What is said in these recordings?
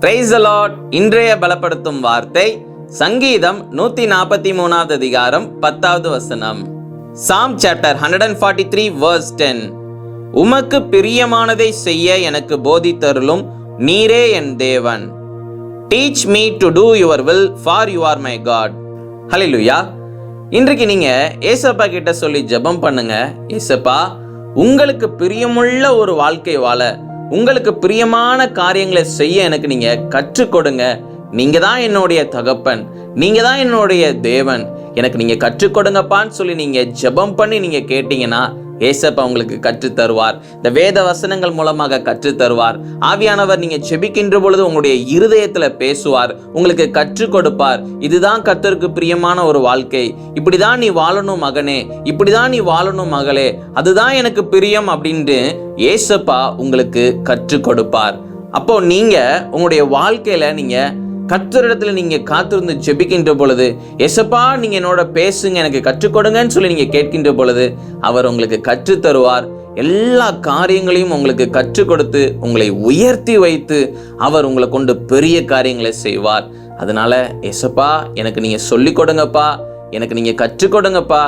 Praise the Lord. இன்றைய பலப்படுத்தும் வார்த்தை சங்கீதம் 143 அதிகாரம் 10வது வசனம். சாம் சாப்டர் 143 verse 10. உமக்கு பிரியமானதை செய்ய எனக்கு போதித்தருளும், நீரே என் தேவன். Teach me to do your will, for you are my God. ஹல்லேலூயா. இன்றைக்கு நீங்க ஏசப்பா கிட்ட சொல்லி ஜெபம் பண்ணுங்க. ஏசப்பா, உங்களுக்கு பிரியமுள்ள ஒரு வாழ்க்கை வாழ, உங்களுக்கு பிரியமான காரியங்களை செய்ய எனக்கு நீங்க கற்றுக் கொடுங்க. நீங்க தான் என்னுடைய தகப்பன், நீங்க தான் என்னுடைய தேவன், எனக்கு நீங்க கற்றுக் கொடுங்கப்பான்னு சொல்லி நீங்க ஜெபம் பண்ணி நீங்க கேட்டீங்கன்னா ஏசப்பா உங்களுக்கு கற்றுத் தருவார். இந்த வேத வசனங்கள் மூலமாக கற்றுத் தருவார். ஆவியானவர் நீங்க ஜெபிக்கின்ற பொழுது உங்களுடைய இருதயத்துல பேசுவார், உங்களுக்கு கற்றுக் கொடுப்பார். இதுதான் கர்த்தருக்கு பிரியமான ஒரு வாழ்க்கை, இப்படிதான் நீ வாழணும் மகனே, இப்படிதான் நீ வாழணும் மகளே, அதுதான் எனக்கு பிரியம் அப்படின்ட்டு ஏசப்பா உங்களுக்கு கற்றுக் கொடுப்பார். அப்போ நீங்க உங்களுடைய வாழ்க்கையில நீங்க கர்த்தரிடத்துல நீங்க காத்திருந்து ஜெபிக்கின்ற பொழுது, ஏசப்பா நீங்க என்னோட பேசுங்க, எனக்கு கற்றுக் கொடுங்கன்னு சொல்லி நீங்க கேட்கின்ற பொழுது அவர் உங்களுக்கு கற்றுத் தருவார். எல்லா காரியங்களையும் உங்களுக்கு கற்றுக் கொடுத்து உங்களை உயர்த்தி வைத்து அவர் உங்களை கொண்டு பெரிய காரியங்களை செய்வார். அதனால ஏசப்பா எனக்கு நீங்க சொல்லிக் கொடுங்கப்பா, எனக்கு நீங்க கற்றுக் கொடுங்கப்பா,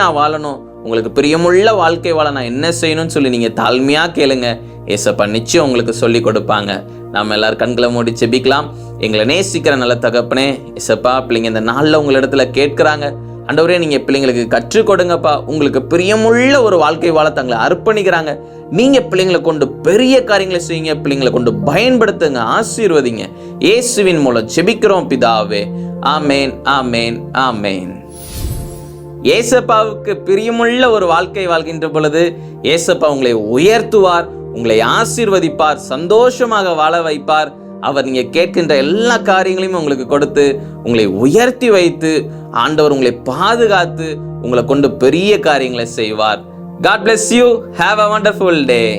நான் வாழணும், உங்களுக்கு பிரியமுள்ள வாழ்க்கை வாழ நான் என்ன செய்யணும்னு சொல்லி நீங்க தாழ்மையா கேளுங்க. ஏசப்பா நிச்சயம் உங்களுக்கு சொல்லி கொடுப்பாங்க. நாம எல்லாரும் கண்களை மூடி ஜெபிக்கலாம். எங்களை நேசிக்கிற நல்ல தகப்பனே, ஏசப்பா பிள்ளைங்க இந்த நாள்ல உங்களிடத்துல கேட்கிறாங்க. ஆண்டவரே, நீங்க பிள்ளைங்களுக்கு கற்றுக் கொடுங்கப்பா, உங்களுக்கு பிரியமுள்ள ஒரு வாழ்க்கை வாழ தங்களை அர்ப்பணிக்கிறாங்க. நீங்க பிள்ளைங்களை கொண்டு பெரிய காரியங்களை செய்யுங்க, பிள்ளைங்களை கொண்டு பயன்படுத்துங்க, ஆசீர்வதிங்க. இயேசுவின் மூலம் ஜெபிக்கிறோம் பிதாவே. ஆமேன், ஆமேன், ஆமேன். ஏசப்பாவுக்கு பிரியமுள்ள ஒரு வாழ்க்கை வாழ்கின்ற பொழுது ஏசப்பா உங்களை உயர்த்துவார், உங்களை ஆசீர்வதிப்பார், சந்தோஷமாக வாழ வைப்பார். அவர் நீங்க கேட்கின்ற எல்லா காரியங்களையும் உங்களுக்கு கொடுத்து உங்களை உயர்த்தி வைத்து ஆண்டவர் உங்களை பாதுகாத்து உங்களை கொண்டு பெரிய காரியங்களை செய்வார். God bless you. Have a wonderful day.